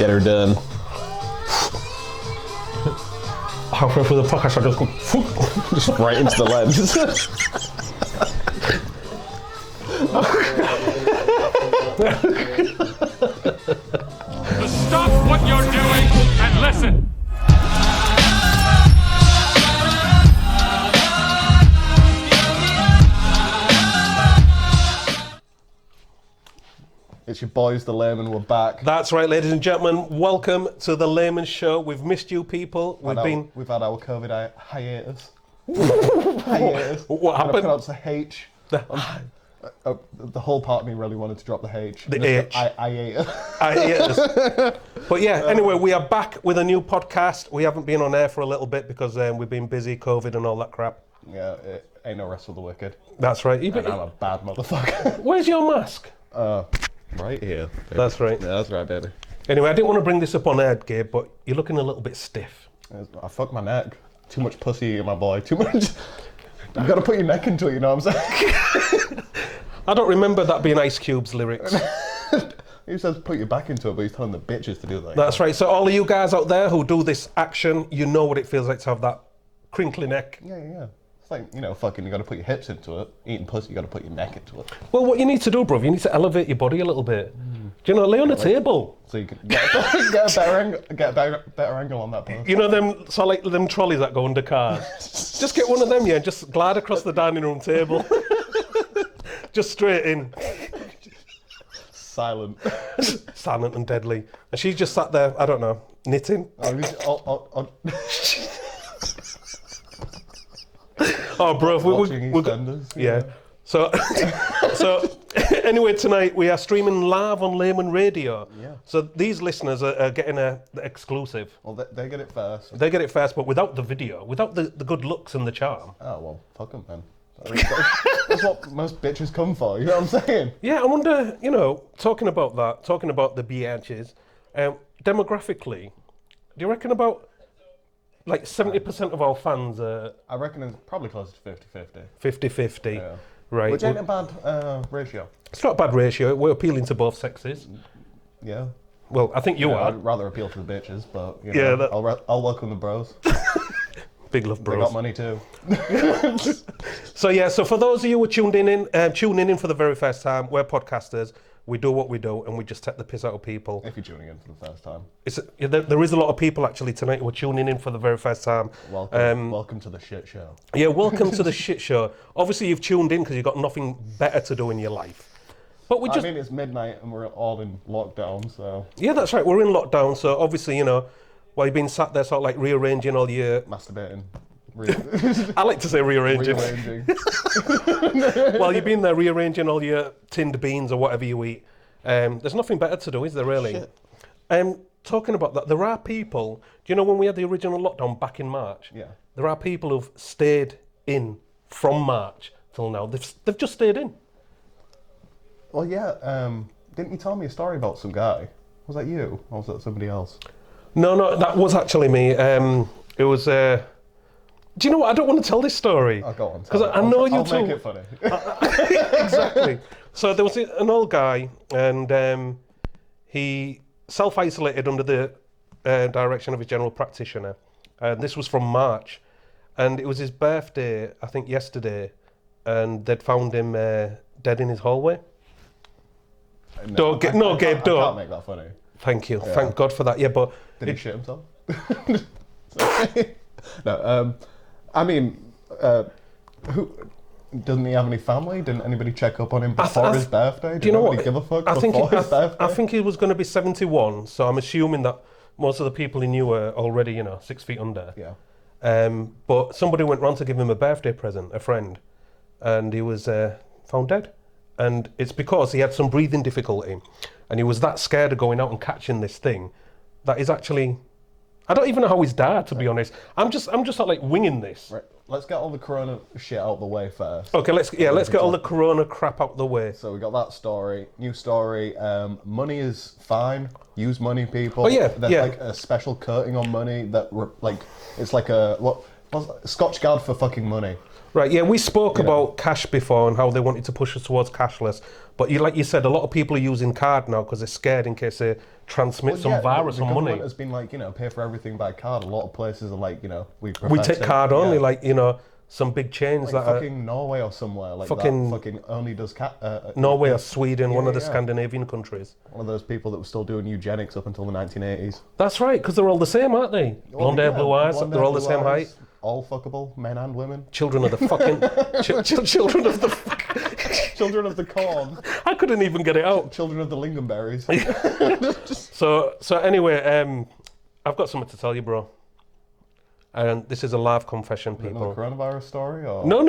Get her done. Halfway through the podcast, I just go, Just right into the lens. Stop what you're doing and listen. It's your boys, the Laymen. We're back. That's right, ladies and gentlemen. Welcome to the Laymen Show. We've missed you people. We've had our COVID hiatus. Hiatus. What happened? I pronounce the H. The whole part of me really wanted to drop the H. The H. Hiatus. But yeah, anyway, we are back with a new podcast. We haven't been on air for a little bit because we've been busy, COVID and all that crap. Yeah, it ain't no rest for the wicked. That's right. And I'm a bad motherfucker. Where's your mask? Right here. Baby. That's right. Yeah, that's right, baby. Anyway, I didn't want to bring this up on air, Gabe, but you're looking a little bit stiff. I fucked my neck. Too much pussy, my boy. Too much. You gotta put your neck into it, you know what I'm saying? I don't remember that being Ice Cube's lyrics. He says put your back into it, but he's telling the bitches to do that. That's right. So all of you guys out there who do this action, you know what it feels like to have that crinkly neck. Yeah. It's like, fucking, you gotta put your hips into it. Eating pussy, you gotta put your neck into it. Well, what you need to do, bruv, you need to elevate your body a little bit. Do you know, lay on the table. So you can get a better angle on that person. You know them trolleys that go under cars? Just get one of them, yeah, and just glide across the dining room table. Just straight in. Silent. Silent and deadly. And she's just sat there, I don't know, knitting. Oh, bro, yeah. So anyway, tonight we are streaming live on Laymen Radio. Yeah. So these listeners are getting the exclusive. Well, they get it first. They get it first, but without the video, without the good looks and the charm. Oh, well, fuck them, man. That's what most bitches come for, you know what I'm saying? Yeah, I wonder, talking about the biatches, demographically, do you reckon about like 70% of our fans are... I reckon it's probably closer to 50-50. 50-50, Yeah. right. Which ain't a bad ratio. It's not a bad ratio. We're appealing to both sexes. Yeah. Well, I think you are. I'd rather appeal to the bitches, but I'll welcome the bros. Big love bros. They got money too. So for those of you who are tuning in for the very first time, we're podcasters. We do what we do, and we just take the piss out of people. If you're tuning in for the first time. There is a lot of people actually tonight who are tuning in for the very first time. Welcome to the shit show. Yeah, welcome to the shit show. Obviously, you've tuned in because you've got nothing better to do in your life. But I mean, it's midnight and we're all in lockdown, so... Yeah, that's right. We're in lockdown, so obviously, while you've been sat there sort of like rearranging all your... Masturbating. I like to say rearranging. While you've been there rearranging all your tinned beans or whatever you eat, there's nothing better to do, is there really? Shit. Talking about that, there are people, do you know when we had the original lockdown back in March? Yeah. There are people who've stayed in from March till now. They've just stayed in. Well, yeah, didn't you tell me a story about some guy? Was that you? Or was that somebody else? No, that was actually me. It was... Do you know what? I don't want to tell this story. Oh, go on. Because I know you I'll too. make it funny. Exactly. So there was an old guy, and he self-isolated under the direction of his general practitioner. This was from March, and it was his birthday, I think, yesterday, and they'd found him dead in his hallway. Gabe, don't. I can't make that funny. Thank you. Yeah. Thank God for that. Yeah, but... Did he shit himself? No, I mean, who doesn't he have any family? Didn't anybody check up on him before his birthday? Do you know what? Give a fuck before his birthday? I think he was going to be 71, so I'm assuming that most of the people he knew were already, 6 feet under. Yeah. But somebody went round to give him a birthday present, a friend, and he was found dead. And it's because he had some breathing difficulty, and he was that scared of going out and catching this thing that he's actually... I don't even know how he's died, to be honest. I'm just like winging this. Right. Let's get all the corona shit out the way first. Okay, let's get all the corona crap out the way. So we got that story. New story. Money is fine. Use money, people. Oh yeah, There's like a special coating on money that it's like a Scotch Guard for fucking money. Right, yeah, we spoke about cash before and how they wanted to push us towards cashless. But like you said, a lot of people are using card now because they're scared in case they transmit some virus the or money. government has been like, pay for everything by card. A lot of places are like, we We take card only, like, some big chains like that fucking Norway or somewhere like fucking- that fucking only does Norway or Sweden, one of the yeah. Scandinavian countries. One of those people that were still doing eugenics up until the 1980s. That's right, because they're all the same, aren't they? Blonde hair, blue eyes, blonde they're hair, all the blue same eyes, height. all fuckable, men and women. Children of the fucking... children of the... Children of the corn. I couldn't even get it out. Children of the lingonberries. So anyway, I've got something to tell you, bro. And this is a live confession, Another people. coronavirus story? Or? No.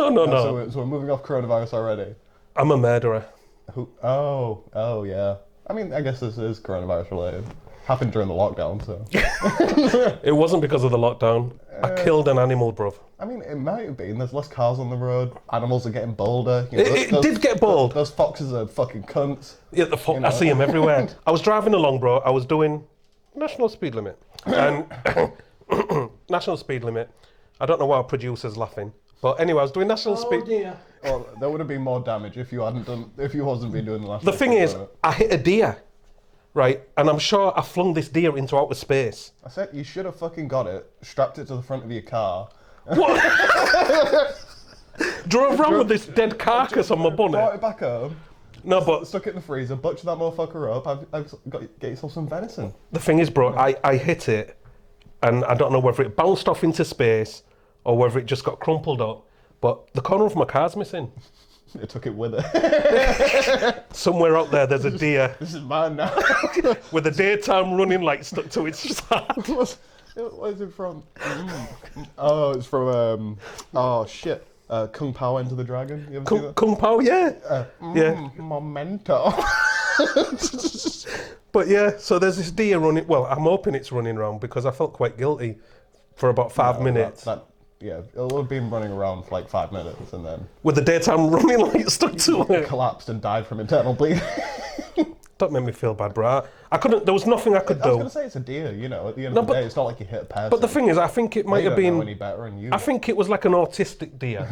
So we're moving off coronavirus already. I'm a murderer. Who? Oh, yeah. I mean, I guess this is coronavirus related. Happened during the lockdown, so. It wasn't because of the lockdown. I killed an animal, bruv. I mean, it might have been. There's less cars on the road. Animals are getting bolder. It did get bold. Those foxes are fucking cunts. Yeah, I see them everywhere. I was driving along, bro. I was doing national speed limit. And national speed limit. I don't know why our producer's laughing. But anyway, I was doing national speed. Dear. Well, there would have been more damage if you wasn't been doing the last. The thing is, I hit a deer, right? And I'm sure I flung this deer into outer space. I said you should have fucking got it, strapped it to the front of your car. What? Drove around with this dead carcass on my Brought bonnet. it back home, No, but stuck it in the freezer, butchered that motherfucker up. I've got get yourself some venison. the thing is, bro, I hit it, and I don't know whether it bounced off into space or whether it just got crumpled up. But the corner of my car's missing. It took it with it. Somewhere out there, there's a deer This is mine now. with a daytime running light stuck to its side. Where's it from? Oh, it's from oh shit. Kung Pao Enter the Dragon. You ever see that? Kung Pao, yeah. Yeah. Memento. But yeah, so there's this deer running. Well, I'm hoping it's running around because I felt quite guilty for about 5 minutes. Yeah, it'll have been running around for like 5 minutes and then With the daytime running light stuck to it. collapsed and died from internal bleeding. Don't make me feel bad, bro. I couldn't. There was nothing I could I was do. gonna say it's a deer, at the end of the day, it's not like you hit a person. But the thing is, I think it might They have don't know been. any better than you. I think it was like an autistic deer,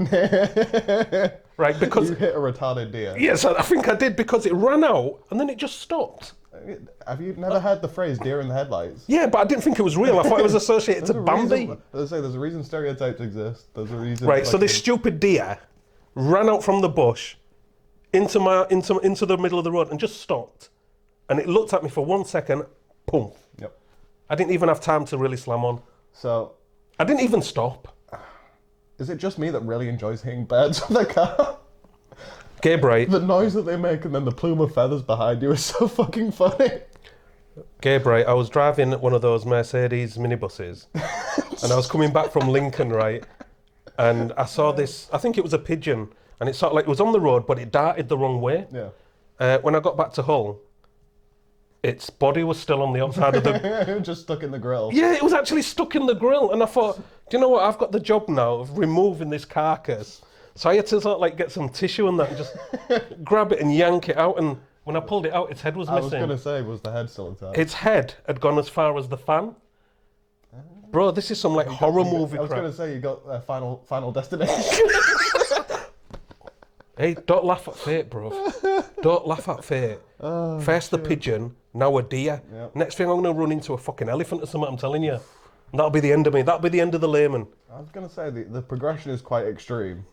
right? Because You hit a retarded deer. yes, I think I did because it ran out and then it just stopped. Have you never heard the phrase "deer in the headlights"? Yeah, but I didn't think it was real. I thought it was associated to Bambi. There's a reason stereotypes exist. There's a reason. Right. So this stupid deer ran out from the bush into the middle of the road and just stopped. And it looked at me for 1 second. Boom. Yep. I didn't even have time to really slam on. So, I didn't even stop. is it just me that really enjoys hitting birds with a car? Gabe, right? The noise that they make and then the plume of feathers behind you is so fucking funny. Gabe, right? I was driving one of those Mercedes minibuses, and I was coming back from Lincoln, right? And I saw this. I think it was a pigeon, and it sort of like it was on the road, but it darted the wrong way. Yeah. When I got back to Hull, its body was still on the outside of the. Just stuck in the grill. Yeah, it was actually stuck in the grill, and I thought, do you know what? I've got the job now of removing this carcass. So I had to sort of like get some tissue and that, and just grab it and yank it out. And when I pulled it out, its head was I was missing. gonna say, was the head still intact? Its head had gone as far as the fan. Bro, this is some like horror movie I was crap. gonna say you got Final Destination. Hey, don't laugh at fate, bro. Don't laugh at fate. First the pigeon, now a deer. Yep. Next thing I'm gonna run into a fucking elephant or something, I'm telling you. And that'll be the end of me. That'll be the end of the layman. I was gonna say the progression is quite extreme.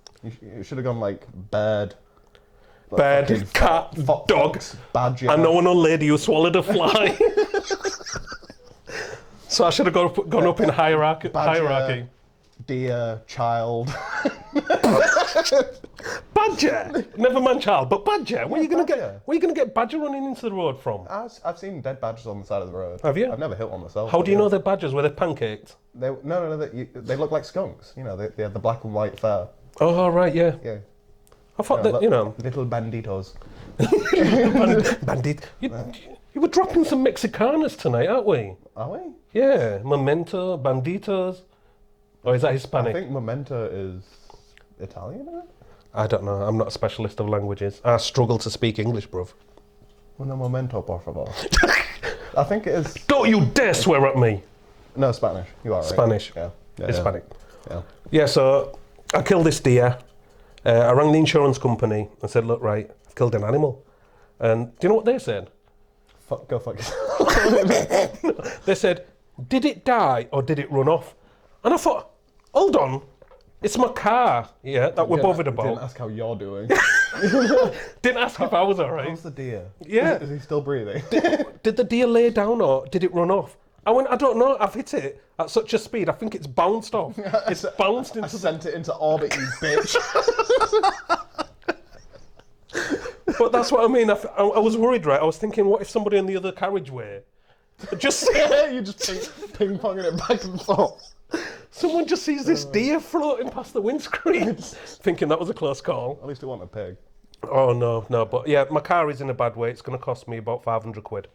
You should have gone like bird, Bird, fucking cat, dog. fox, badger. I know an old lady who swallowed a fly. So I should have gone up in hierarchy. Badger, deer, child. Badger, never mind child, but badger. Where are you gonna badger. get? Where are you gonna get badger running into the road from? I've seen dead badgers on the side of the road. Have you? I've never hit one myself. How but do you yeah. know they're badgers? Were they pancaked? No. They look like skunks. They have the black and white fur. Oh right, yeah. Yeah. I thought that little banditos. bandit. You were dropping some Mexicanas tonight, aren't we? Are we? Yeah, memento, banditos. Or is that Hispanic? I think memento is Italian. Isn't it? I don't know. I'm not a specialist of languages. I struggle to speak English, bruv. Un momento, por favor. I think it is. Don't you dare swear at me. No, Spanish. You are right. Spanish. Yeah. Hispanic. Yeah. Yeah, so I killed this deer I rang the insurance company and said, look, right, I've killed an animal. And do you know what they said? Go fuck yourself. They said, did it die or did it run off? And I thought, hold on, it's my car, that we're bothered about. Didn't ask how you're doing. Didn't ask if I was all right. How's the deer? Yeah. Is he still breathing? Did the deer lay down or did it run off? I went, I don't know, I've hit it at such a speed, I think it's bounced off. It's bounced I into sent it into orbit, you bitch. But that's what I mean. I was worried, right? I was thinking, what if somebody in the other carriageway just You just ping-ponging it back and forth. someone just sees this deer floating past the windscreen, thinking that was a close call. At least it wasn't a pig. Oh no, but yeah, my car is in a bad way. It's going to cost me about 500 quid.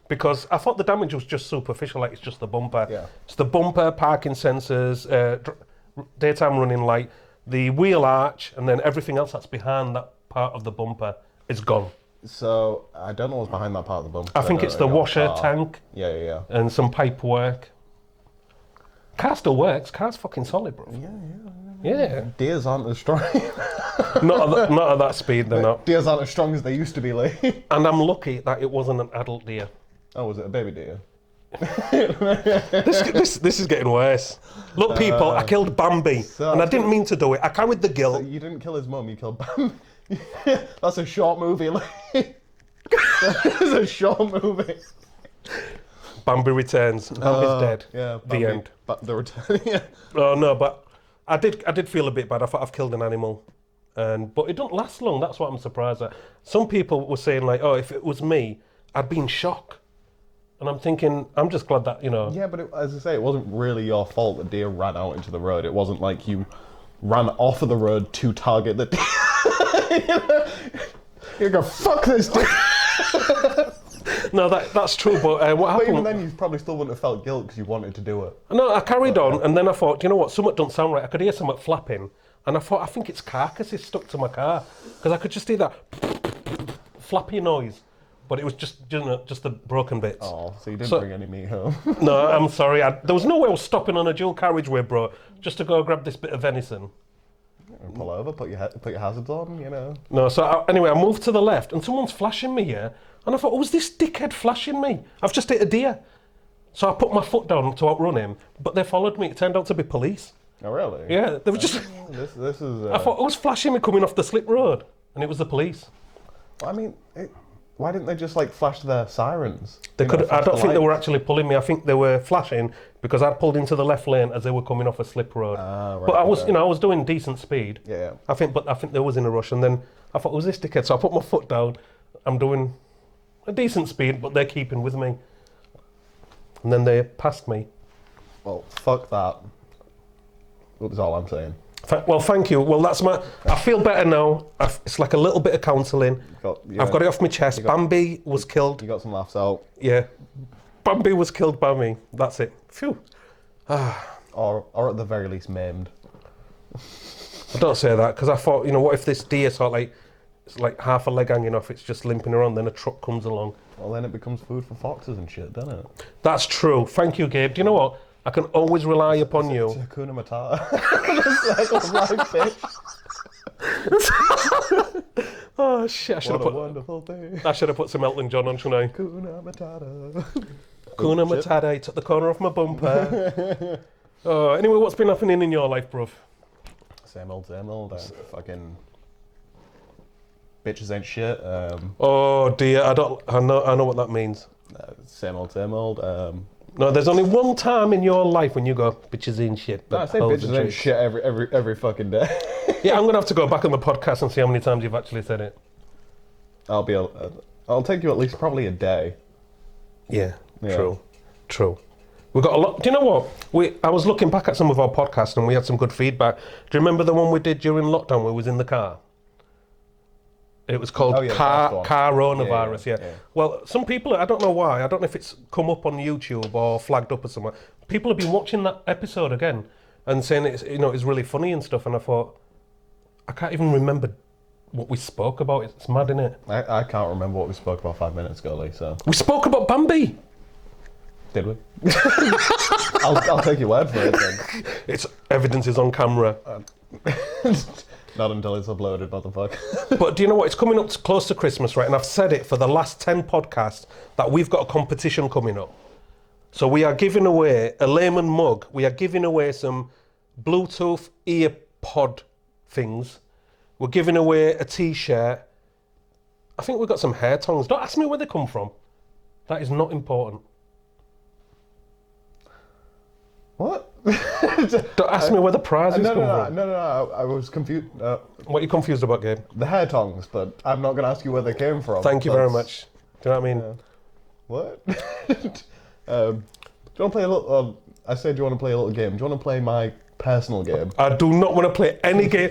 Because I thought the damage was just superficial, like it's just the bumper. Yeah. It's the bumper, parking sensors, daytime running light, the wheel arch, and then everything else that's behind that part of the bumper is gone. So, I don't know what's behind that part of the bumper. I think it's the washer tank Yeah. and some pipe work. Car still works. Car's fucking solid, bro. Yeah. Deers aren't as strong. Not at that speed, they're not. Deers aren't as strong as they used to be, Lee. And I'm lucky that it wasn't an adult deer. Oh, was it a baby deer? This is getting worse. Look, people, I killed Bambi, and I didn't mean to do it. I carried the guilt. You didn't kill his mum, you killed Bambi. That's a short movie, Lee. That is a short movie. Bambi returns. Bambi's dead. Yeah, The end. But the return, yeah. Oh no, but I did feel a bit bad. I thought I've killed an animal, but it don't last long. That's what I'm surprised at. Some people were saying like, oh, if it was me, I'd be in shock. And I'm thinking, I'm just glad that, Yeah, but as I say, it wasn't really your fault the deer ran out into the road. It wasn't like you ran off of the road to target the deer. You go, fuck this deer. No, that's true, but what But happened... even then, you probably still wouldn't have felt guilt because you wanted to do it. No, I carried on, and then I thought, you know what, something don't sound right. I could hear something flapping, and I thought, I think it's carcasses stuck to my car, because I could just hear that flappy noise, but it was just the broken bits. Oh, so you didn't bring any meat home. No, I'm sorry. There was no way I was stopping on a dual carriageway, bro, just to go grab this bit of venison. Pull over, put your hazards on, No, so anyway, I moved to the left, and someone's flashing me here, and I thought, oh, was this dickhead flashing me? I've just hit a deer. So I put my foot down to outrun him, but they followed me. It turned out to be police. Oh, really? Yeah, they were just... This is... I thought, who's flashing me coming off the slip road? And it was the police. I mean, why didn't they just, flash their sirens? They could. I don't think they were actually pulling me. I think they were flashing because I'd pulled into the left lane as they were coming off a slip road. Right, but I was, okay. I was doing decent speed. Yeah. I think they was in a rush, and then I thought, who's this dickhead? So I put my foot down. I'm doing a decent speed, but they're keeping with me. And then they passed me. Well, fuck that. That's all I'm saying. Well, thank you. Well, I feel better now. It's like a little bit of counselling. I've got it off my chest. Bambi was killed. You got some laughs out. Yeah. Bambi was killed by me. That's it. Phew. Or at the very least maimed. I don't say that because I thought, what if this deer it's like half a leg hanging off, it's just limping around, then a truck comes along. Well, then it becomes food for foxes and shit, doesn't it? That's true. Thank you, Gabe. Do you know what? I can always rely upon you. It's Hakuna Matata. The cycle of life, bitch. Oh shit! I should have What a put. wonderful thing. I should have put some Elton John on, shouldn't I? Hakuna Matata. Hakuna Matata. He took the corner off my bumper. Anyway, what's been happening in your life, bruv? Same old. Fucking bitches ain't shit. Oh dear, I know what that means. Same old. No, there's only one time in your life when you go bitches ain't shit. No, I say bitches ain't shit every fucking day. Yeah, I'm gonna have to go back on the podcast and see how many times you've actually said it. I'll take you at least probably a day. Yeah. True. We've got a lot. Do you know what? I was looking back at some of our podcasts and we had some good feedback. Do you remember the one we did during lockdown where we was in the car? It was called Coronavirus, yeah. Well, some people, I don't know why, I don't know if it's come up on YouTube or flagged up or somewhere. People have been watching that episode again and saying it's really funny and stuff, and I thought, I can't even remember what we spoke about. It's mad, isn't it? I can't remember what we spoke about 5 minutes ago, Lee, so... We spoke about Bambi! Did we? I'll take your word for it then. It's evidence is on camera. Not until it's uploaded, motherfucker. But do you know what? It's coming up close to Christmas, right? And I've said it for the last 10 podcasts that we've got a competition coming up. So we are giving away a Laymen mug. We are giving away some Bluetooth ear pod things. We're giving away a t-shirt. I think we've got some hair tongs. Don't ask me where they come from. That is not important. What? Don't ask me where the prizes come from. No, I was confused. What are you confused about, Gabe? The hair tongs, but I'm not going to ask you where they came from. Thank you very much. Do you know what I mean? What? Do you want to play a little... I said, do you want to play a little game? Do you want to play my personal game? I do not want to play any game.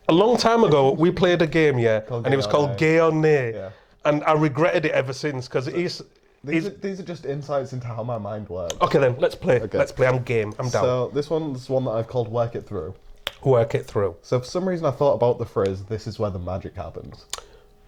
A long time ago, we played a game, and it was called Gay or Nay. Yeah. And I regretted it ever since, because it is... These are just insights into how my mind works. Okay then, let's play. Okay. Let's play. I'm game. I'm down. So this one's one that I've called Work It Through. Work it through. So for some reason I thought about the phrase, this is where the magic happens.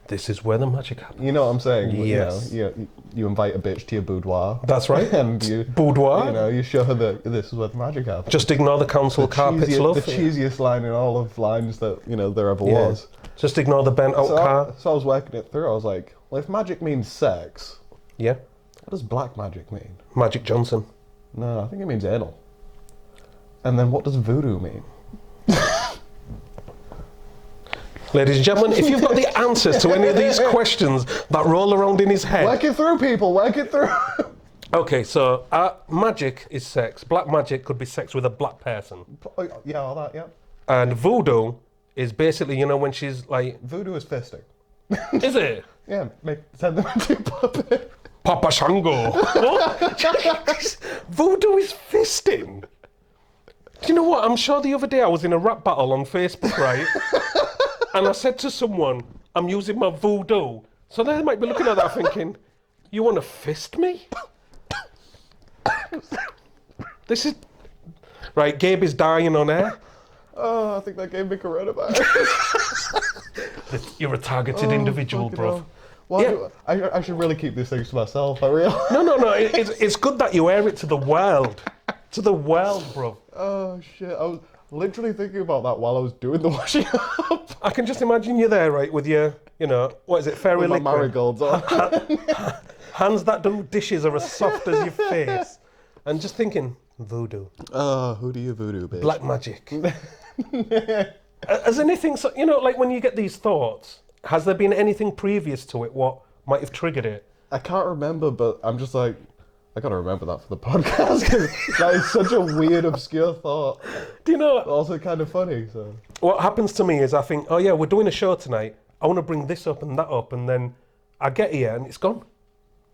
This is where the magic happens. You know what I'm saying? Yes. You invite a bitch to your boudoir. That's right. And you... Boudoir? You show her that this is where the magic happens. Just ignore the council carpets, love. The cheesiest line in all of lines that, there ever was. Just ignore the bent out car. So I was working it through. I was like, well, if magic means sex, Yeah. what does black magic mean? Magic Johnson. No, I think it means anal. And then what does voodoo mean? Ladies and gentlemen, if you've got the answers to any of these questions that roll around in his head. Work it through, people. Work it through. Okay, so magic is sex. Black magic could be sex with a black person. Yeah, all that, yeah. And voodoo is basically, when she's like... Voodoo is fisting. Is it? Yeah, send them into a puppet. Papa Shango. What? Voodoo is fisting. Do you know what? I'm sure the other day I was in a rap battle on Facebook, right? And I said to someone, I'm using my voodoo. So they might be looking at that thinking, you want to fist me? This is... Right, Gabe is dying on air. Oh, I think that gave me coronavirus. You're a targeted individual, bro. Well, yeah. I should really keep these things to myself, I realize. No, it's good that you air it to the world. To the world, bro. Oh, shit. I was literally thinking about that while I was doing the washing up. I can just imagine you there, right, with your, what is it, fairy With my liquid? marigolds on. Hands that do dishes are as soft as your face. And just thinking, voodoo. Oh, who do you voodoo, bitch? Black magic. Has anything, like when you get these thoughts, has there been anything previous to it what might have triggered it? I can't remember, but I'm just like, I gotta remember that for the podcast, because that is such a weird, obscure thought. Do you know? But also kind of funny, so. What happens to me is I think, oh yeah, we're doing a show tonight. I want to bring this up and that up, and then I get here and it's gone.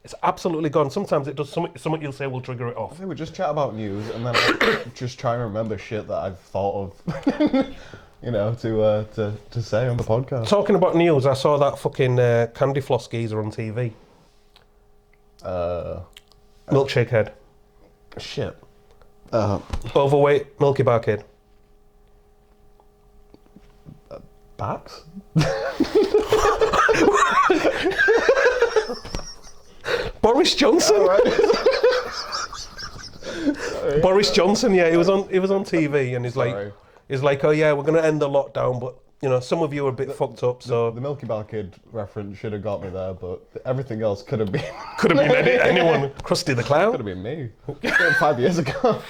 It's absolutely gone. Sometimes it does something you'll say will trigger it I off. think we just chat about news, and then I just try and remember shit that I've thought of, to say on the podcast. Talking about news, I saw that fucking candy floss geezer on TV. Milkshake head. Shit. Overweight, Milky Bar kid. Backs? Boris Johnson. Oh, right. Boris Johnson, yeah, he was on TV, and Sorry. he's like, oh yeah, we're gonna end the lockdown, but some of you are a bit fucked up, so The Milky Bar Kid reference should have got me there, but everything else could have been anyone. Krusty the could Clown. have been me 5 years ago.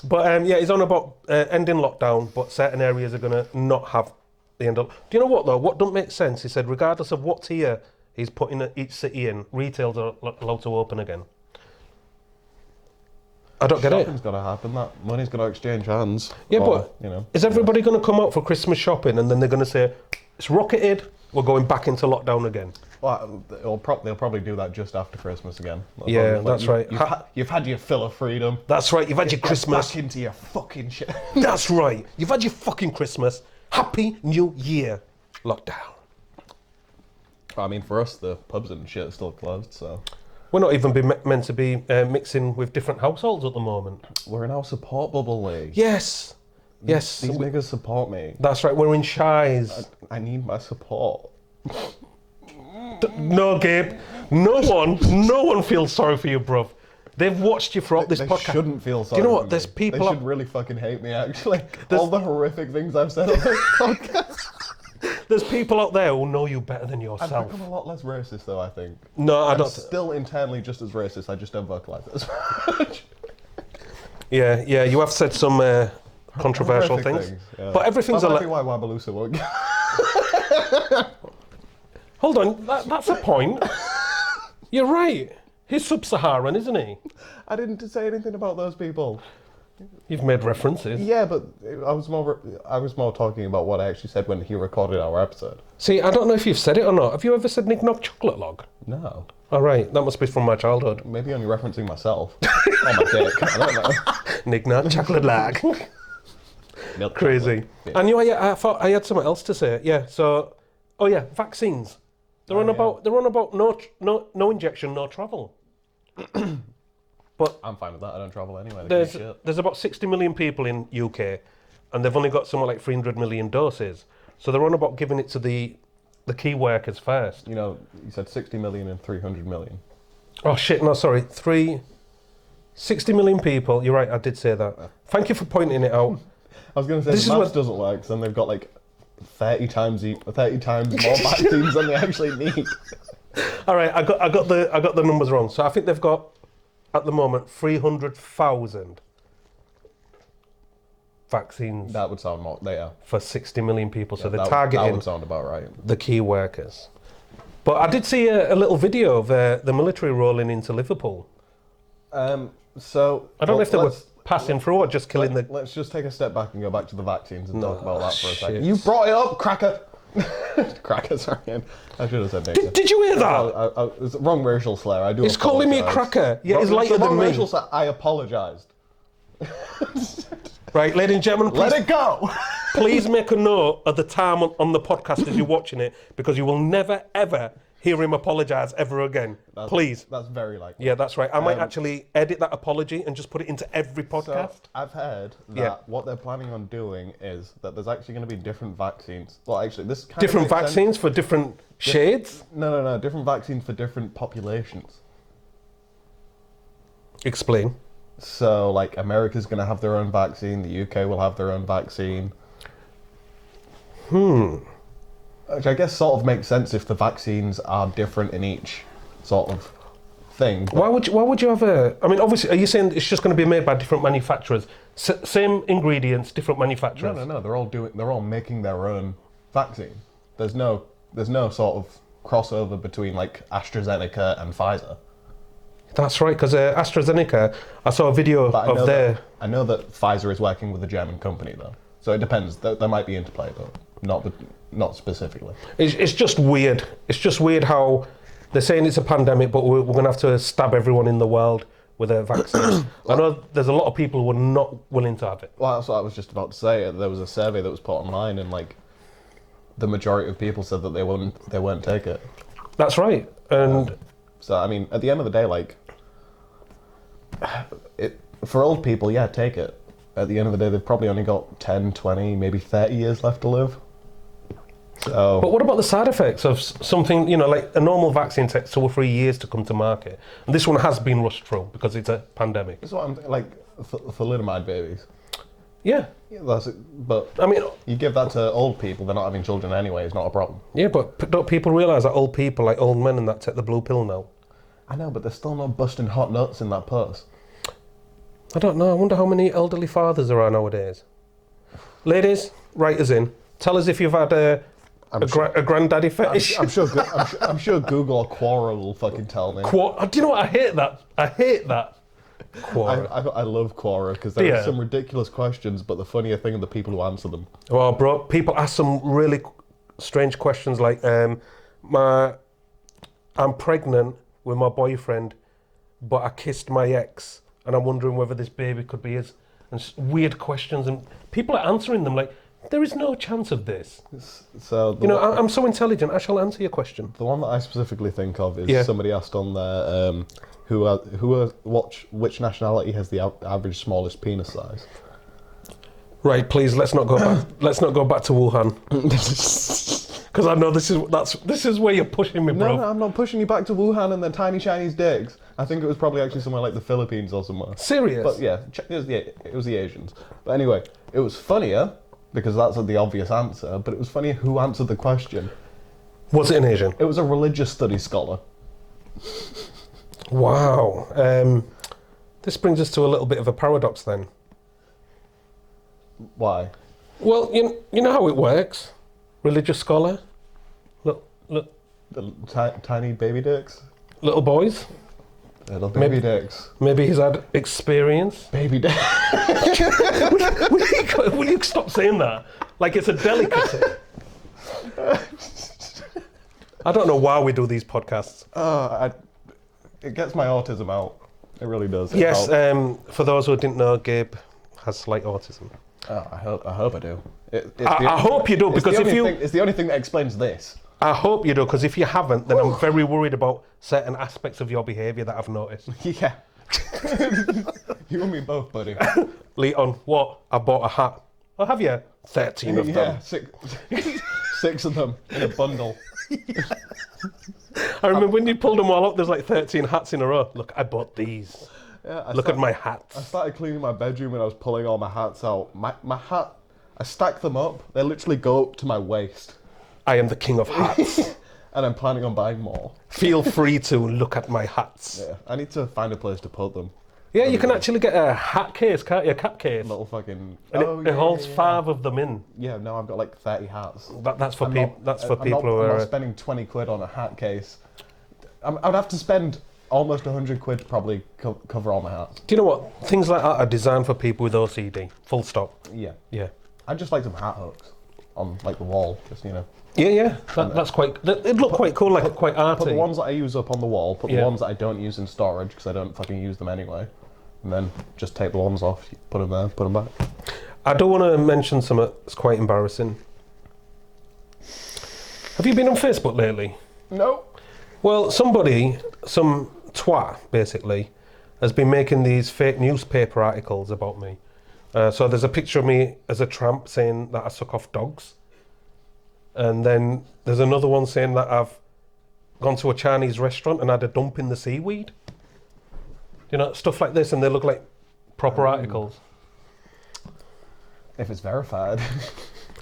But yeah, he's on about ending lockdown, but certain areas are gonna not have the end of. Do you know what though? What don't make sense? He said, regardless of what tier he's putting each city in, retails are allowed to open again. I don't get it. Shopping's got to happen. That money's going to exchange hands. Yeah, Or, but is everybody going to come out for Christmas shopping and then they're going to say, it's rocketed, we're going back into lockdown again? Well, they'll probably do that just after Christmas again. Yeah, that's right. You've had your fill of freedom. That's right, you've had your Get Christmas. back into your fucking shit. That's right, you've had your fucking Christmas. Happy New Year. Lockdown. I mean, for us, the pubs and shit are still closed, so... We're not even meant to be mixing with different households at the moment. We're in our support bubble, Lee. Yes. Yes. These niggas support me. That's right, we're in shies. I need my support. No, Gabe. No one feels sorry for you, bruv. They've watched you throughout this They podcast. shouldn't feel sorry. Do you know for what? There's me. people. They should really fucking hate me. Actually, all the horrific things I've said on this podcast. There's people out there who know you better than I've yourself. become a lot less racist, though, I think. No, I I'm don't. still internally just as racist, I just don't vocalise it as much. Yeah, you have said some controversial Horrific things. yeah. But everything's That might be why Wabalusa won't get. Hold on, that's a point. You're right. He's sub-Saharan, isn't he? I didn't say anything about those people. You've made references. Yeah, but I was more talking about what I actually said when he recorded our episode. See, I don't know if you've said it or not. Have you ever said Nick Knock Chocolate Log? No. All right, that must be from my childhood. Maybe only referencing myself. Oh, my dick. I don't know. Nick Knock Chocolate Log. Milk Crazy. chocolate. Yeah. I knew I thought I had something else to say. Yeah, so... Oh yeah, vaccines. They're on about no injection, no travel. But I'm fine with that. I don't travel anyway. there's about 60 million people in UK, and they've only got somewhere like 300 million doses. So they're on about giving it to the key workers first. You know, you said 60 million and 300 million. Oh shit! No, sorry. 60 million people. You're right. I did say that. Thank you for pointing it out. I was going to say This the is maths doesn't work, so then they've got like 30 times more vaccines than they actually need. All right. I got the numbers wrong. So I think they've got at the moment 300,000 vaccines That would sound more. Yeah. for 60 million people. So they're That targeting would sound about right. the key workers. But I did see a little video of the military rolling into Liverpool. So I don't know if they were passing through or just killing the... Let's just take a step back and go back to the vaccines and talk about that for a shit. second. You brought it up, cracker. Cracker, sorry. I should have said nigger. Did you hear that? It's the wrong racial slur. I do. He's calling me a apologise. cracker. Yeah, he's It's the lighter wrong than me. racial slur. I apologised. Right, ladies and gentlemen, Let please, it go. please make a note of the time on the podcast as you're watching it, because you will never, ever hear him apologise ever again. Please. That's very likely. Yeah, that's right. I might actually edit that apology and just put it into every podcast. So I've heard that Yeah. what they're planning on doing is that there's actually going to be different vaccines. Well, actually, this kind Different of makes sense. vaccines for different shades? No. Different vaccines for different populations. Explain. So, like, America's going to have their own vaccine. The UK will have their own vaccine. Which I guess sort of makes sense if the vaccines are different in each sort of thing. Why would you have a... I mean, obviously, are you saying it's just going to be made by different manufacturers? Same ingredients, different manufacturers? No. They're all making their own vaccine. There's no sort of crossover between like AstraZeneca and Pfizer. That's right, because AstraZeneca, I saw a video But of their... I know that Pfizer is working with a German company though, so it depends. There might be interplay, but not specifically. It's just weird. It's just weird how they're saying it's a pandemic, but we're going to have to stab everyone in the world with a vaccine. I know there's a lot of people who are not willing to have it. Well, that's what I was just about to say. There was a survey that was put online, and like the majority of people said that they won't take it. That's right. And So I mean, at the end of the day, like for old people, yeah, take it. At the end of the day, they've probably only got 10, 20, maybe 30 years left to live. So, but what about the side effects of something, like a normal vaccine takes 2 or 3 years to come to market, and this one has been rushed through because it's a pandemic. that's what I'm like thalidomide babies. Yeah. Yeah, that's it. But I mean, you give that to old people, they're not having children anyway. It's not a problem. yeah, but don't people realise that old people, like old men and that, take the blue pill now? I know, but there's still no busting hot nuts in that purse. I don't know. I wonder how many elderly fathers there are nowadays. Ladies, write us in. Tell us if you've had a granddaddy fetish. I'm sure Google or Quora will fucking tell me. Do you know what? I hate that. I hate that. Quora. I love Quora because there are some ridiculous questions, but the funnier thing are the people who answer them. Well, bro, people ask some really strange questions like, I'm pregnant with my boyfriend, but I kissed my ex, and I'm wondering whether this baby could be his. And weird questions, and people are answering them like, there is no chance of this. So I'm so intelligent, I shall answer your question. the one that I specifically think of is somebody asked on there which nationality has the average smallest penis size. Right, please, let's not go back. Let's not go back to Wuhan, because I know this is where you're pushing me, bro. No, I'm not pushing you back to Wuhan and their tiny Chinese dicks. I think it was probably actually somewhere like the Philippines or somewhere. Serious? But yeah, it was the Asians. But anyway, it was funnier because that's the obvious answer, but it was funny who answered the question. Was it an Asian? It was a religious studies scholar. Wow. This brings us to a little bit of a paradox then. Why? Well, you know how it works. Religious scholar. Look, The tiny baby dicks? little boys. Little baby dicks. Maybe he's had experience. Baby dicks. Will you stop saying that? Like it's a delicacy. I don't know why we do these podcasts. It gets my autism out. It really does. Yes, for those who didn't know, Gabe has slight autism. Oh, I hope I do. I hope you do, because if you... It's the only thing that explains this. I hope you do, because if you haven't, then I'm very worried about certain aspects of your behaviour that I've noticed. Yeah. You and me both, buddy. Leon, what? I bought a hat. Oh, have you? 13 of them. Yeah, six of them in a bundle. I remember when you pulled them all up, there's like 13 hats in a row. Look, I bought these. Yeah, Look at my hats. I started cleaning my bedroom and I was pulling all my hats out. My hat, I stack them up. They literally go up to my waist. I am the king of hats. And I'm planning on buying more. Feel free to look at my hats. Yeah, I need to find a place to put them. Yeah, you can actually get a hat case, can't you? A cap case. Little fucking... And it holds 5 of them in. Yeah, no, I've got like 30 hats. That's for people. That's for people who I'm are. not spending 20 quid on a hat case. I'd have to spend almost 100 quid to probably cover all my hats. Do you know what? Things like that are designed for people with OCD. Full stop. Yeah. Yeah. I just like some hat hooks on like the wall, just Yeah. That's quite. It looked quite cool, like quite arty. Put the ones that I use up on the wall. Put the Yeah. ones that I don't use in storage because I don't fucking use them anyway. And then just take the ones off, put them there, put them back. I do want to mention something that's quite embarrassing. Have you been on Facebook lately? No. Well, some twat, basically, has been making these fake newspaper articles about me. So there's a picture of me as a tramp saying that I suck off dogs. And then there's another one saying that I've gone to a Chinese restaurant and had a dump in the seaweed. You know, stuff like this, and they look like proper articles. If it's verified.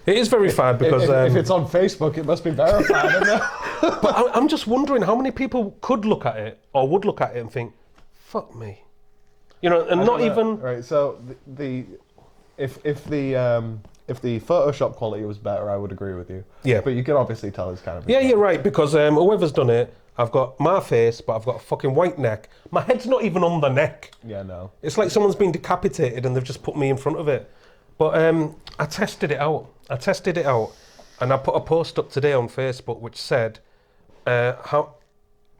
It is verified because... if it's on Facebook, it must be verified, isn't it? But I'm just wondering how many people could look at it, or would look at it and think, fuck me. You know, and not even... Right, so if the Photoshop quality was better, I would agree with you. Yeah. But you can obviously tell it's kind of... Yeah, you're right, because whoever's done it, I've got my face, but I've got a fucking white neck. My head's not even on the neck. Yeah, no. It's like someone's been decapitated and they've just put me in front of it. But I tested it out. And I put a post up today on Facebook which said, how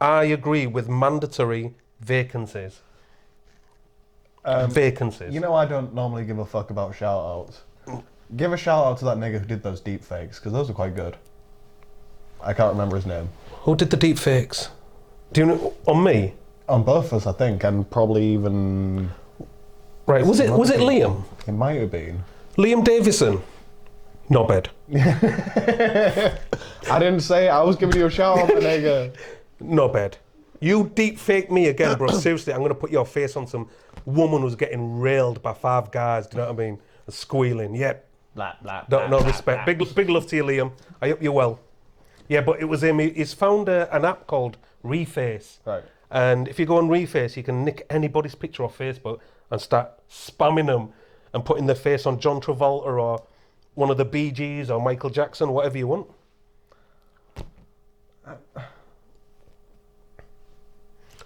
I agree with mandatory vacancies. Vacancies. You know, I don't normally give a fuck about shout-outs. Give a shout-out to that nigga who did those deep fakes, because those are quite good. I can't remember his name. Who did the deep fakes? Do you know? On me? On both of us, I think, and probably even... Right, was it Liam? It might have been. Liam Davison? Knobhead. I didn't say it. I was giving you a shout-out, nigga. Knobhead. You deep fake me again, bro. Seriously, I'm going to put your face on some woman who's getting railed by 5 guys, do you know what I mean? And squealing. Yep. Blah, blah, No blah, respect. blah. Big love to you, Liam. I hope you're well. Yeah, but it was him. He's found an app called Reface. Right. And if you go on Reface, you can nick anybody's picture off Facebook and start spamming them and putting their face on John Travolta or one of the Bee Gees or Michael Jackson, whatever you want.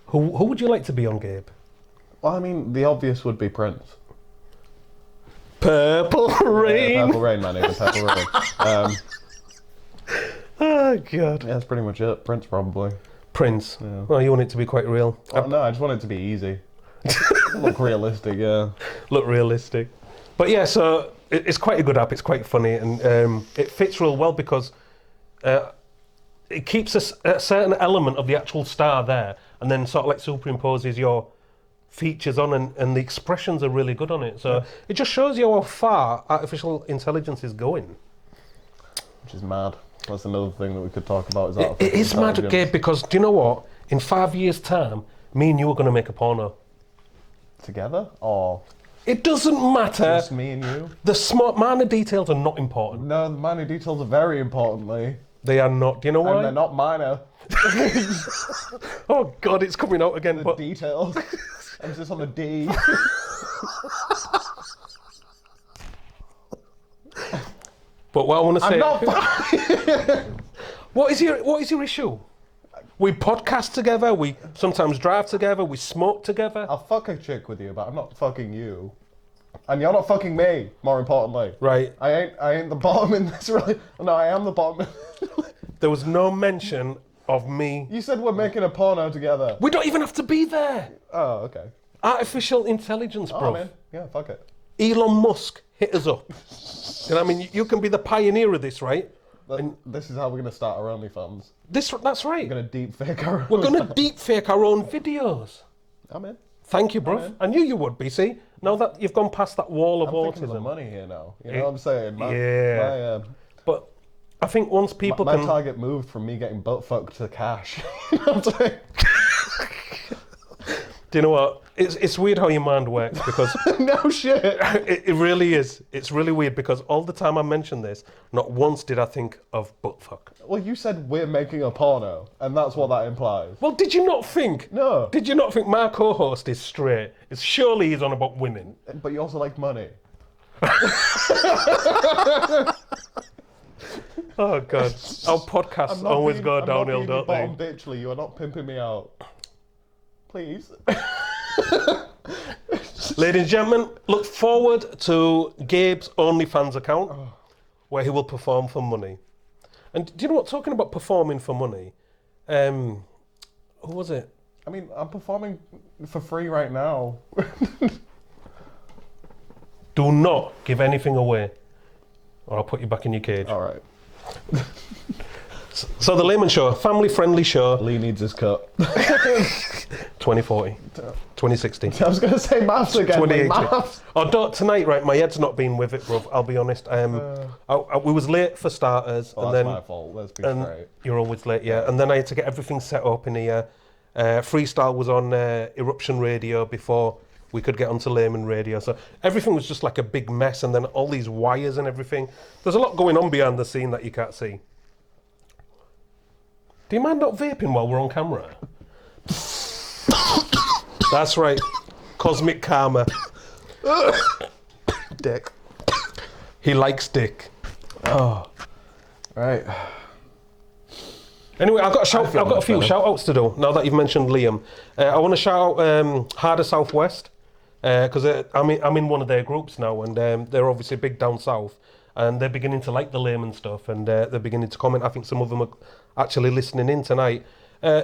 Who would you like to be on, Gabe? Well, I mean, the obvious would be Prince. Purple Rain. Yeah, Purple Rain, man. Purple Rain. Oh, God. Yeah, that's pretty much it. Prince, probably. Prince. Yeah. Well, you want it to be quite real. Well, no, I just want it to be easy. Look realistic, yeah. Look realistic. But yeah, so it's quite a good app. It's quite funny, and it fits real well because it keeps a certain element of the actual star there, and then sort of like superimposes your features on, and the expressions are really good on it. So it just shows you how far artificial intelligence is going. Which is mad. That's another thing that we could talk about. It is mad, Gabe, because do you know what? In 5 years' time, me and you are going to make a porno. Together? Or... It doesn't matter. Just me and you. The smart minor details are not important. No, the minor details are very importantly. They are not. Do you know And why? they're not minor. Oh God, it's coming out again. The But details. Emphasis on the D. but what I want to say. I'm not What is your issue? We podcast together. We sometimes drive together. We smoke together. I'll fuck a chick with you, but I'm not fucking you. And you're not fucking me, more importantly. Right. I ain't the bottom in this really. No, I am the bottom. There was no mention of me. You said we're making a porno together. We don't even have to be there. Oh, okay. Artificial intelligence, bro. Oh, man. Yeah, fuck it. Elon Musk, hit us up. You know what I mean? You can be the pioneer of this, right? And This is how we're going to start our OnlyFans. that's right. We're going to deep fake our We're going to deep fake our own videos. I'm in. Thank you, bruv. I knew you would be, see? Now that you've gone past that wall of I'm thinking of the autism. money here now. You know what I'm saying? Yeah. My, But I think once people my can... target moved from me getting butt fucked to cash. You know what I'm saying? Do you know what? It's weird how your mind works because No shit. it really is. It's really weird because all the time I mention this, not once did I think of butt fuck. Well, you said we're making a porno, and that's what that implies. Well, did you not think? No. Did you not think my co-host is straight? It's surely he's on about women. But you also like money. Oh God, our podcasts I'm not always being- go I'm not downhill, being don't bottom they? bitchly. You are not pimping me out. Please. Ladies and gentlemen, look forward to Gabe's OnlyFans account, where he will perform for money. And do you know what? Talking about performing for money, who was it? I mean, I'm performing for free right now. Do not give anything away, or I'll put you back in your cage. All right. So the Laymen Show, family-friendly show, Lee needs his cut. 2040, 2060. I was going to say maths again. Lee, 2018. maths. Oh, tonight, right? My head's not been with it, bruv. I'll be honest. We was late for starters, Oh, and that's then my fault. Let's be and straight. you're always late, yeah. And then I had to get everything set up in here. Freestyle was on Eruption Radio before we could get onto Layman Radio, so everything was just like a big mess. And then all these wires and everything. There's a lot going on behind the scene that you can't see. Do you mind not vaping while we're on camera? That's right. Cosmic karma. Dick. He likes dick. Oh. Right. Anyway, I've got a few shout outs to do now that you've mentioned Liam. I want to shout out Harder Southwest because I'm in one of their groups now, and they're obviously big down south, and they're beginning to like the Layman stuff, and they're beginning to comment. I think some of them are actually listening in tonight.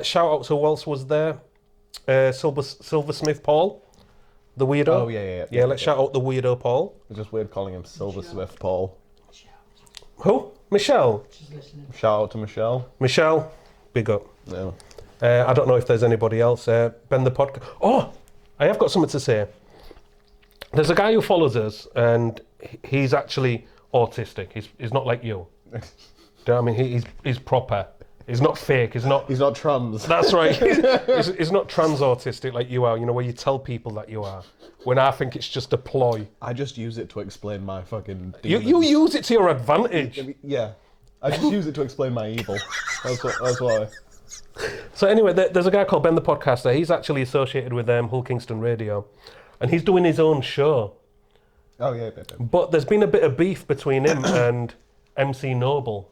Shout out to who else was there? Silversmith Paul, the weirdo. Oh, yeah. Let's shout out the weirdo Paul. It's just weird calling him Silver Swift Paul. Who? Michelle. Shout out to Michelle. Michelle, big up. No. I don't know if there's anybody else. Ben the podcast. Oh, I have got something to say. There's a guy who follows us, and he's actually autistic. He's not like you. Do you know what I mean? He's proper. He's not fake. He's not trans. That's right. He's not trans autistic like you are. You know, where you tell people that you are. When I think it's just a ploy. I just use it to explain my fucking You demons. use it to your advantage. Yeah. I just use it to explain my evil. That's why. So anyway, there's a guy called Ben the Podcaster. He's actually associated with Hull Kingston Radio, and he's doing his own show. Oh, yeah. But there's been a bit of beef between him and MC Noble.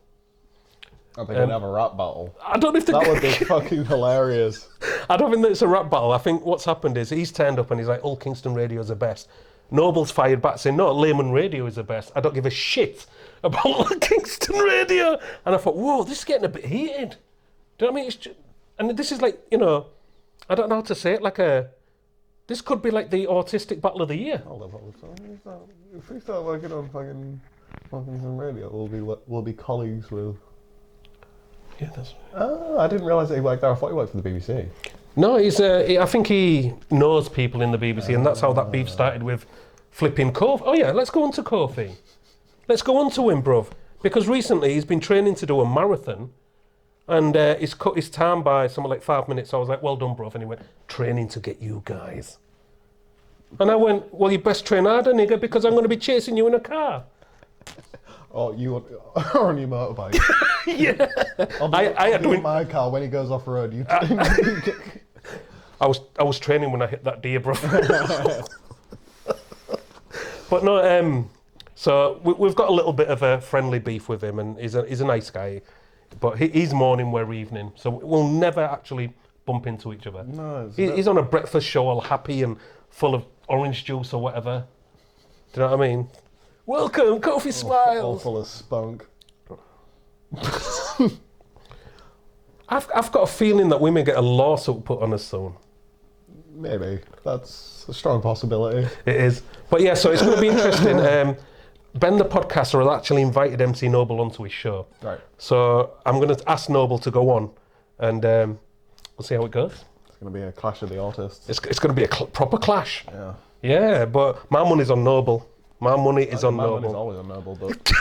I think we'd have a rap battle. I don't know if That would be fucking hilarious. I don't think that it's a rap battle. I think what's happened is he's turned up and he's like, Hull Kingston Radio is the best. Noble's fired back saying, no, Layman Radio is the best. I don't give a shit about Hull Kingston Radio. And I thought, whoa, this is getting a bit heated. Do you know what I mean? It's just, and this is like, you know, I don't know how to say it, this could be like the autistic battle of the year. If we start working on fucking some radio, we'll be colleagues with. Yeah, that's. Oh, I didn't realise that he worked there. I thought he worked for the BBC. No, I think he knows people in the BBC, and that's how that beef started with flipping Kofi. Oh yeah, let's go on to Kofi. Let's go on to him, bruv. Because recently he's been training to do a marathon, and he's cut his time by something like 5 minutes. So I was like, well done, bruv. And he went, training to get you guys. And I went, well, you best train harder, nigga, because I'm going to be chasing you in a car. Oh, you on your motorbike? Yeah. I had to in my car when he goes off road. You. I was training when I hit that deer, bro. But no, so we've got a little bit of a friendly beef with him, and he's a nice guy. But he's morning, we're evening, so we'll never actually bump into each other. No, he's on a breakfast show, all happy and full of orange juice or whatever. Do you know what I mean? Welcome, Kofi Smiles. All full of spunk. I've got a feeling that we may get a lawsuit put on us soon. Maybe that's a strong possibility. It is, but yeah. So it's going to be interesting. Ben, the podcaster, has actually invited MC Noble onto his show. Right. So I'm going to ask Noble to go on, and we'll see how it goes. It's going to be a clash of the artists. It's going to be a proper clash. Yeah. Yeah, but my money's on Noble. My money is on My Noble. money's always on Noble, but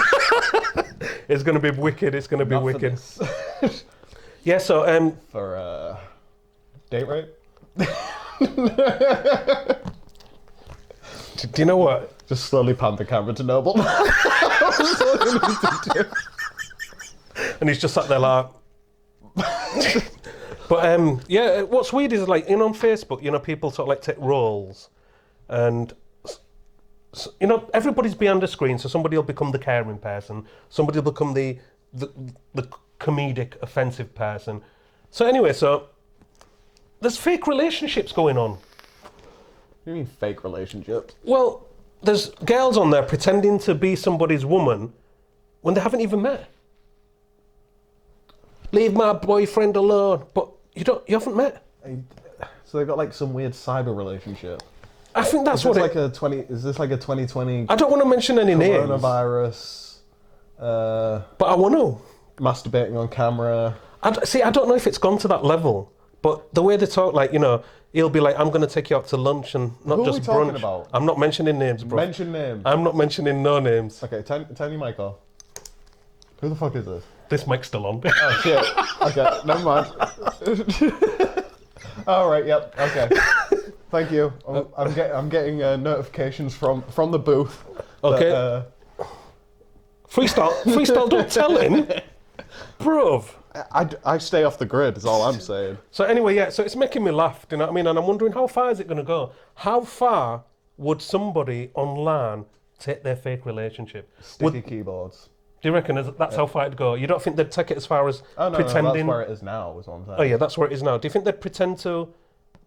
It's going to be wicked. It's going to be not for wicked. this. Yeah. So For date rape. do you know what? Just slowly pan the camera to Noble. That's all you need to do. And he's just sat there like. But yeah, what's weird is like, on Facebook, people sort of like take roles, and everybody's behind the screen. So somebody will become the caring person, somebody will become the comedic, offensive person. So anyway, so there's fake relationships going on. What do you mean fake relationships? Well, there's girls on there pretending to be somebody's woman when they haven't even met. Leave my boyfriend alone, but you haven't met. So they've got like some weird cyber relationship. I think that's what Is this like a 2020 I don't want to mention any names, coronavirus? but I want to. Masturbating on camera. I don't know if it's gone to that level, but the way they talk, like, he'll be like, I'm going to take you out to lunch and not Who are just we talking brunch. about? I'm not mentioning names, bro. Mention names. I'm not mentioning no names. Okay, turn your mic off. Who the fuck is this? This mic's still on. Oh shit. Okay, never mind. All right. Yep. Okay. Thank you. I'm getting notifications from the booth. Okay. That, Freestyle, don't tell him. Bruv. I stay off the grid, is all I'm saying. So anyway, yeah, so it's making me laugh, do you know what I mean? And I'm wondering, how far is it going to go? How far would somebody online take their fake relationship? Sticky keyboards. Do you reckon that's how far it'd go? You don't think they'd take it as far as pretending? No, that's where it is now, is what I'm saying. Oh yeah, that's where it is now. Do you think they'd pretend to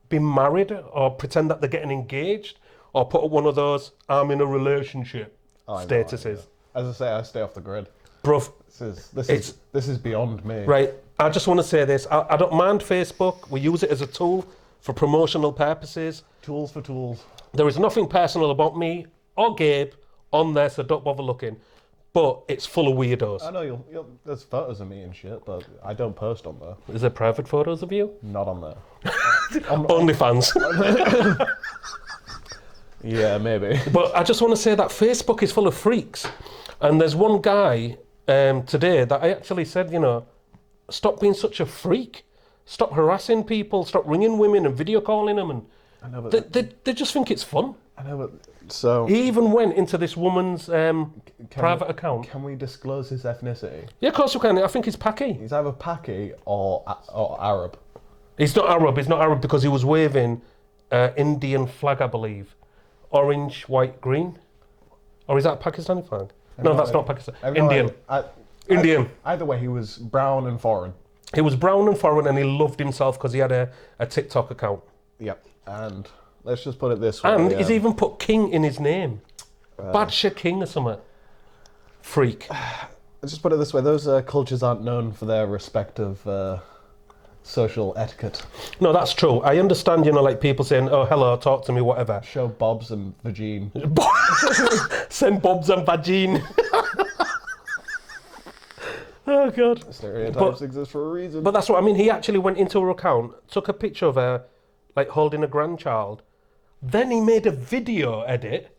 be married, or pretend that they're getting engaged, or put up one of those "I'm in a relationship" statuses? As I say, I stay off the grid. Bruv, This is beyond me. right. I just want to say this. I don't mind Facebook. We use it as a tool for promotional purposes. Tools for tools. There is nothing personal about me or Gabe on there, so don't bother looking. But it's full of weirdos. I know there's photos of me and shit, but I don't post on there. Is there private photos of you? Not on there. OnlyFans. Yeah, maybe. But I just want to say that Facebook is full of freaks. And there's one guy today that I actually said, stop being such a freak. Stop harassing people. Stop ringing women and video calling them. And I know, but they just think it's fun. I know, but so He even went into this woman's private account. Can we disclose his ethnicity? Yeah, of course we can. I think he's Paki. He's either Paki or Arab. He's not Arab. He's not Arab because he was waving Indian flag, I believe. Orange, white, green. Or is that a Pakistani flag? No, that's not Pakistan. Indian. Indian. Either way, he was brown and foreign. He was brown and foreign, and he loved himself because he had a TikTok account. Yep. And let's just put it this way. And he's even put King in his name. Badshah King or something. Freak. Let's just put it this way. Those cultures aren't known for their respective social etiquette. No, that's true. I understand, like people saying, oh, hello, talk to me, whatever. Show bobs and vagine. Send bobs and vagine. Oh, God. Stereotypes exist for a reason. But that's what I mean. He actually went into her account, took a picture of her, like holding a grandchild. Then he made a video edit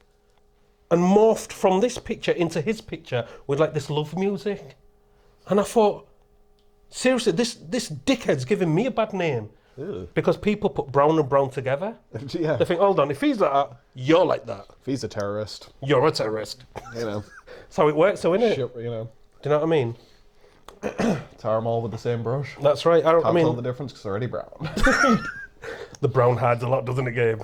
and morphed from this picture into his picture with like this love music. And I thought, seriously, this dickhead's giving me a bad name Ew. Because people put brown and brown together. Yeah. They think, hold on, if he's like that, you're like that. If he's a terrorist, You're a terrorist. you know, That's how it works, though, isn't it? shit, you know, Do you know what I mean? tar them all with the same brush. That's right. I Can't tell mean, the difference because they're already brown. the brown hides a lot, doesn't it, Gabe?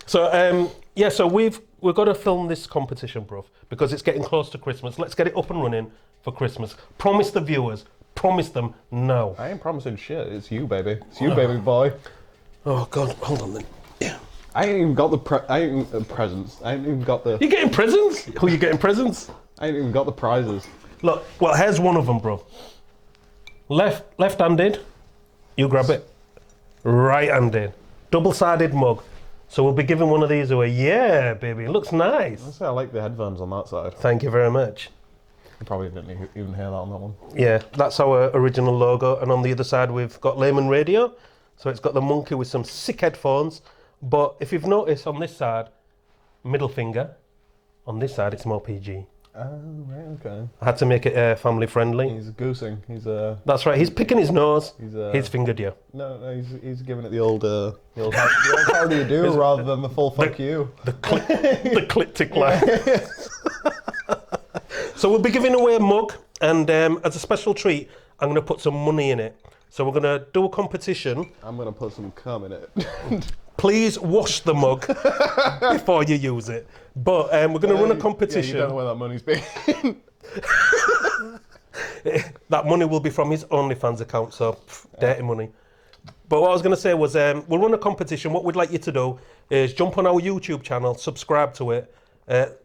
So, yeah, so we've got to film this competition, bruv, because it's getting close to Christmas. Let's get it up and running for Christmas. Promise the viewers. Promise them now. I ain't promising shit. It's you, baby. It's you, baby boy. Oh, God. Hold on, then. Yeah. I ain't even got the presents. I ain't even got the. You getting presents? Who you getting presents? I ain't even got the prizes. Look, well, here's one of them, bro. Left-handed, you grab it. Right-handed, double-sided mug. So we'll be giving one of these away. Yeah, baby, it looks nice. I say I like the headphones on that side. Thank you very much. You probably didn't even hear that on that one. Yeah, that's our original logo. And on the other side, we've got Laymen Radio. So it's got the monkey with some sick headphones. But if you've noticed on this side, middle finger. On this side, it's more PG. Oh, right, okay. I had to make it family friendly. He's goosing. He's That's right. He's picking his nose. He's fingered you. No, he's giving it the old how do you do rather than the full fuck you. The clit tickler. So we'll be giving away a mug, and as a special treat, I'm going to put some money in it. So we're going to do a competition. I'm going to put some cum in it. Please wash the mug before you use it. But we're going to run a competition. Yeah, you don't know where that money's been. That money will be from his OnlyFans account, so dirty money. But what I was going to say was we'll run a competition. What we'd like you to do is jump on our YouTube channel, subscribe to it,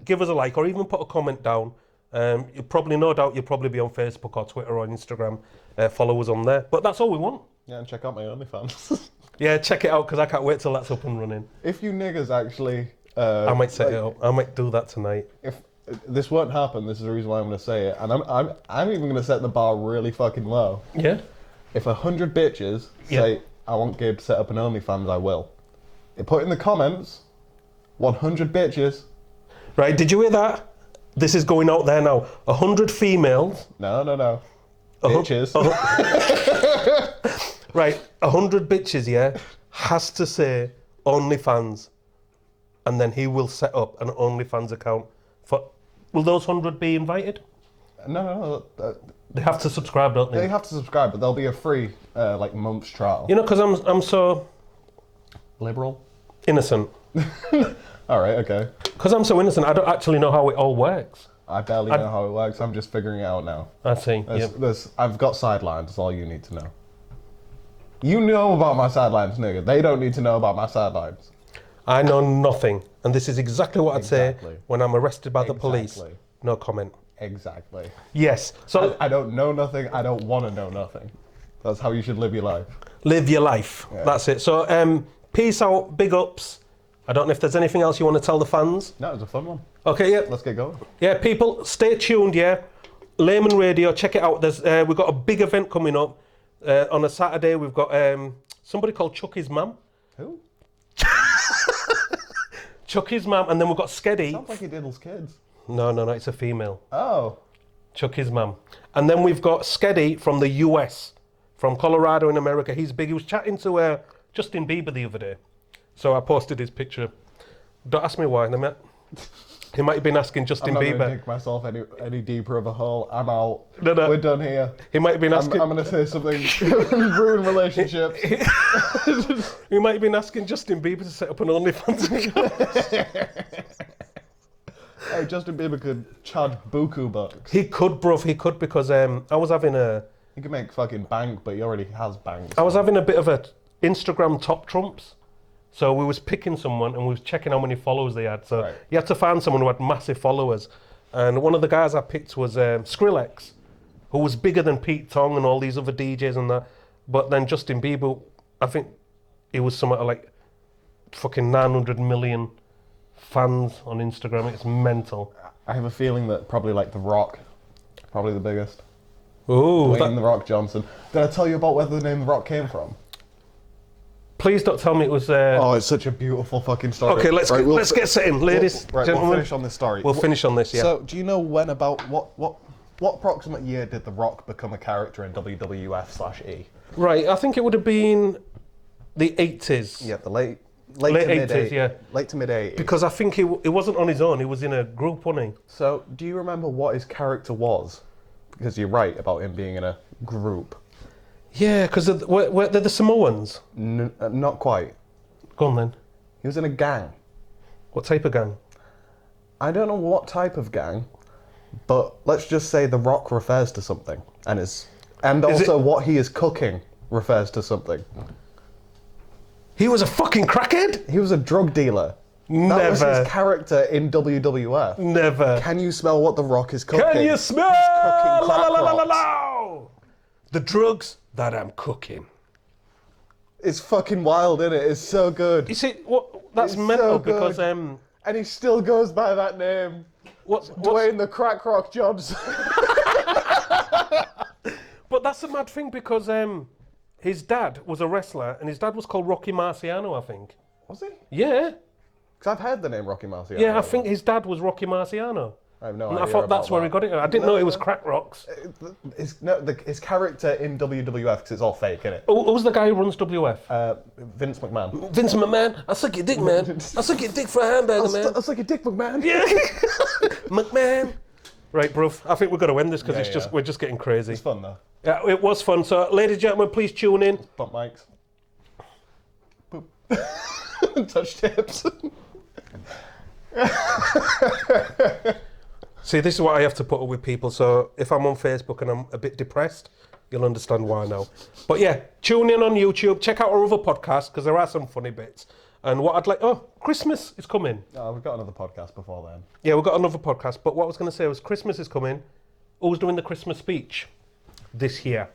give us a like, or even put a comment down. You'll probably, no doubt, you'll probably be on Facebook or Twitter or Instagram. Follow us on there. But that's all we want. Yeah, and check out my OnlyFans. Yeah, check it out, because I can't wait till that's up and running. If you niggas actually... I might set it up. I might do that tonight. If this won't happen, this is the reason why I'm going to say it. And I'm even going to set the bar really fucking low. Yeah? If 100 bitches Yeah. say, I want Gabe to set up an OnlyFans, I will. You put in the comments, 100 bitches. Right, did you hear that? This is going out there now. 100 females. No. Bitches. Right, 100 bitches, yeah, has to say OnlyFans. And then he will set up an OnlyFans account for... Will those 100 be invited? No. They have to subscribe, don't They they? have to subscribe, but there'll be a free, month's trial. You know, because I'm so Liberal? innocent. All right, okay. Because I'm so innocent, I don't actually know how it all works. I barely know how it works. I'm just figuring it out now. I see, yeah. I've got sidelines. That's all you need to know. You know about my sidelines, nigga. They don't need to know about my sidelines. I know nothing. And this is exactly what I'd Exactly. say when I'm arrested by the police. Exactly. No comment. Exactly. Yes, so I don't know nothing. I don't want to know nothing. That's how you should live your life. live your life. Yeah. That's it. So peace out, big ups. I don't know if there's anything else you want to tell the fans. No, it was a fun one. Okay, yeah. Let's get going. Yeah, people, stay tuned, yeah. Laymen Radio, check it out. There's we've got a big event coming up. On a Saturday, we've got somebody called Chucky's Mum. Who? Chucky's Mum, and then we've got Skeddy. Sounds like he diddles kids. No, it's a female. Oh. Chucky's Mum. And then we've got Skeddy from the US, from Colorado in America. He's big. He was chatting to Justin Bieber the other day. So I posted his picture. Don't ask me why. He might have been asking Justin I'm not Bieber. going to dig myself any deeper of a hole. I'm out. No. We're done here. He might have been asking. I'm going to say something ruin relationships. He might have been asking Justin Bieber to set up an OnlyFans account. Hey, Justin Bieber could charge buku bucks. He could, bruv. He could, because I was having a He could make fucking bank, but he already has banks. I was having a bit of a Instagram top trumps. So we was picking someone and we was checking how many followers they had. So Right. you had to find someone who had massive followers. And one of the guys I picked was Skrillex, who was bigger than Pete Tong and all these other DJs and that. But then Justin Bieber, I think he was somewhat like fucking 900 million fans on Instagram. It's mental. I have a feeling that probably like The Rock, probably the biggest. Ooh, Dwayne The Rock Johnson. Did I tell you about where the name The Rock came from? please don't tell me it was... Oh, it's such a beautiful fucking story. Okay, let's get set in, ladies, We'll gentlemen. finish on this story. We'll finish on this, yeah. So, do you know when about what What approximate year did The Rock become a character in WWF/E? Right, I think it would have been the 80s. Yeah, the late to 80s, mid yeah. Late to mid 80s. Because I think he wasn't on his own, he was in a group, wasn't he? So, do you remember what his character was? Because you're right about him being in a group. Yeah, because they're the Samoans. Not quite. Go on then. He was in a gang. What type of gang? I don't know what type of gang, but let's just say The Rock refers to something, and also what he is cooking refers to something. He was a fucking crackhead? He was a drug dealer. Never. That was his character in WWF. Never. Can you smell what The Rock is cooking? Can you smell cooking crack the drugs that I'm cooking? It's fucking wild, isn't it? It's so good. You see, that's It's mental so good. because And he still goes by that name. what's Dwayne the Crack Rock Johnson. But that's a mad thing because his dad was a wrestler and his dad was called Rocky Marciano, I think. Was he? Yeah. Because I've heard the name Rocky Marciano. Yeah, I think his dad was Rocky Marciano. I have no And idea. I thought that's about where that. he got it. I didn't know it was Crack Rocks. His character in WWF, because it's all fake, isn't it? Who's the guy who runs WF? Vince McMahon. Vince McMahon. I suck your dick, man. I suck your dick for a hamburger, man. That's like a dick, McMahon. Yeah. McMahon. Right, bruv. I think we've got to end this because Yeah. we're just getting crazy. It's fun though. Yeah, it was fun. So, ladies and gentlemen, please tune in. Bump mics. Boop. Touch tips. See, this is what I have to put up with people. So if I'm on Facebook and I'm a bit depressed, you'll understand why now. But yeah, tune in on YouTube. Check out our other podcasts because there are some funny bits. And what I'd like... Oh, Christmas is coming. Oh, we've got another podcast before then. Yeah, we've got another podcast. But what I was going to say was Christmas is coming. Who's doing the Christmas speech this year?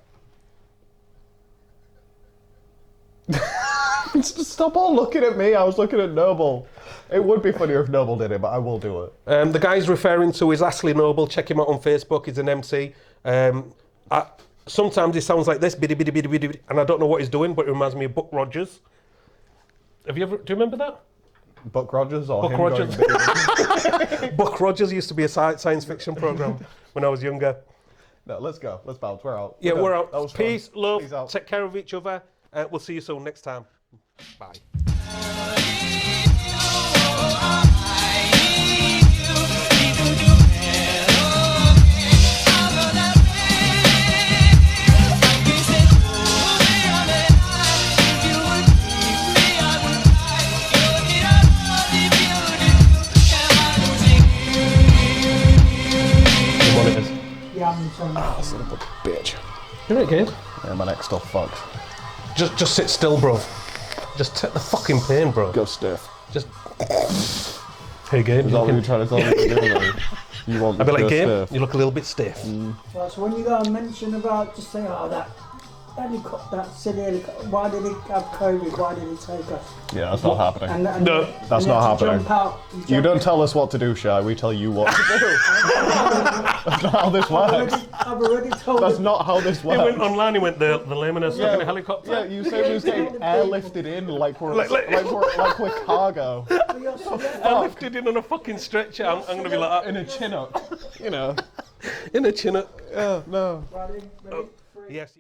Stop all looking at me. I was looking at Noble. It would be funnier if Noble did it, but I will do it. The guy's referring to is Ashley Noble. Check him out on Facebook. He's an MC. Sometimes he sounds like this, biddy, biddy, biddy, biddy, biddy, and I don't know what he's doing, but it reminds me of Buck Rogers. Do you remember that? Buck Rogers or Buck him Rogers. going Buck Rogers used to be a science fiction program when I was younger. No, let's go. Let's bounce. We're out. Yeah, we're That out. was fun. Peace, love, Peace out. take care of each other. We'll see you soon next time. Bye. What it is. Yeah, I'm sorry. Oh, son of a bitch. You're right, kid. Yeah, my neck's still fucked. Just sit still, bro. Just take the fucking pain, bro. Go stiff. Just. Hey, Gabe. Is that what you're trying to tell me to do? Though? You want me I'd be to like, go Gabe, stiff? you look a little bit stiff. Right, so when you got a mention about, just say, oh, that helicopter, that silly helicopter, why did he have COVID? Why did he take us? Yeah, that's not happening. No, that's and not you had to happening. jump out, You don't tell us what to do, Shy. We tell you what to do. That's not how this works. I've already told That's him. not how this He went works. online, he went, the layman are stuck in a helicopter. Yeah, you say we was getting airlifted in like we're cargo. I lifted in on a fucking stretcher. I'm going to be like that. In a Chinook, you know. In a Chinook. Yeah, no. Ready? 3. Yes.